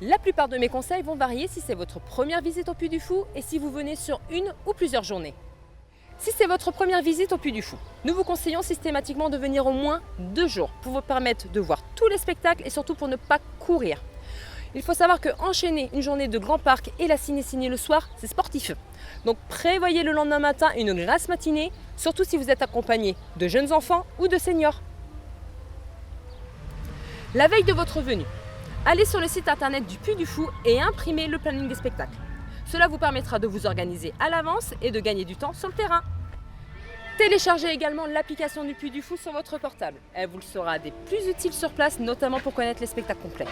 La plupart de mes conseils vont varier si c'est votre première visite au Puy du Fou et si vous venez sur une ou plusieurs journées. Si c'est votre première visite au Puy du Fou, nous vous conseillons systématiquement de venir au moins 2 jours pour vous permettre de voir tous les spectacles et surtout pour ne pas courir. Il faut savoir qu'enchaîner une journée de grand parc et la ciné le soir, c'est sportif. Donc prévoyez le lendemain matin une grasse matinée, surtout si vous êtes accompagné de jeunes enfants ou de seniors. La veille de votre venue, allez sur le site internet du Puy du Fou et imprimez le planning des spectacles. Cela vous permettra de vous organiser à l'avance et de gagner du temps sur le terrain. Téléchargez également l'application du Puy du Fou sur votre portable. Elle vous sera des plus utiles sur place, notamment pour connaître les spectacles complets.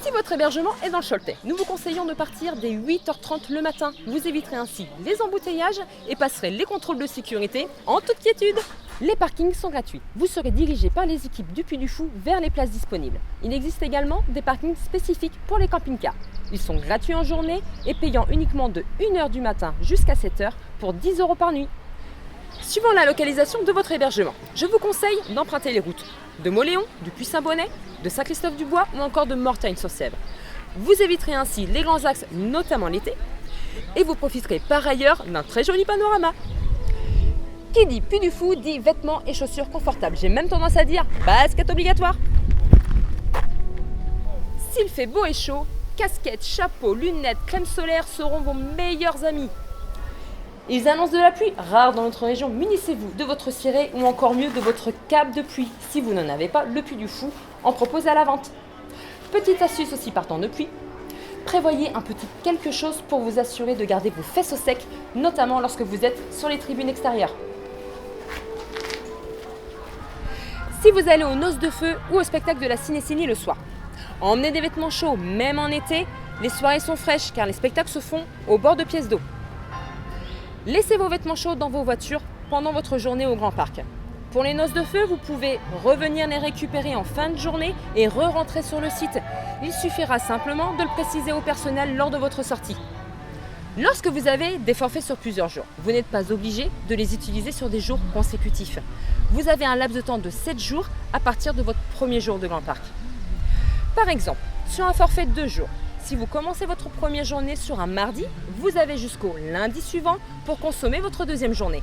Si votre hébergement est dans le Choletais, nous vous conseillons de partir dès 8h30 le matin. Vous éviterez ainsi les embouteillages et passerez les contrôles de sécurité en toute quiétude. Les parkings sont gratuits. Vous serez dirigé par les équipes du Puy du Fou vers les places disponibles. Il existe également des parkings spécifiques pour les camping-cars. Ils sont gratuits en journée et payant uniquement de 1h du matin jusqu'à 7h pour 10 € par nuit. Suivant la localisation de votre hébergement, je vous conseille d'emprunter les routes de Mauléon, du Puy-Saint-Bonnet, de Saint-Christophe-du-Bois ou encore de Mortagne-sur-Sèvre. Vous éviterez ainsi les grands axes, notamment l'été, et vous profiterez par ailleurs d'un très joli panorama. Qui dit Puy du Fou dit vêtements et chaussures confortables. J'ai même tendance à dire basket obligatoire. S'il fait beau et chaud, casquettes, chapeaux, lunettes, crème solaire seront vos meilleurs amis. Ils annoncent de la pluie rare dans notre région. Munissez-vous de votre ciré ou encore mieux de votre cape de pluie. Si vous n'en avez pas, le Puy du Fou en propose à la vente. Petite astuce aussi partant de pluie. Prévoyez un petit quelque chose pour vous assurer de garder vos fesses au sec, notamment lorsque vous êtes sur les tribunes extérieures. Si vous allez aux noces de feu ou au spectacle de la ciné le soir, emmenez des vêtements chauds, même en été. Les soirées sont fraîches car les spectacles se font au bord de pièces d'eau. Laissez vos vêtements chauds dans vos voitures pendant votre journée au Grand Parc. Pour les noces de feu, vous pouvez revenir les récupérer en fin de journée et re-rentrer sur le site. Il suffira simplement de le préciser au personnel lors de votre sortie. Lorsque vous avez des forfaits sur plusieurs jours, vous n'êtes pas obligé de les utiliser sur des jours consécutifs. Vous avez un laps de temps de 7 jours à partir de votre premier jour de Grand Parc. Par exemple, sur un forfait de 2 jours, si vous commencez votre première journée sur un mardi, vous avez jusqu'au lundi suivant pour consommer votre deuxième journée.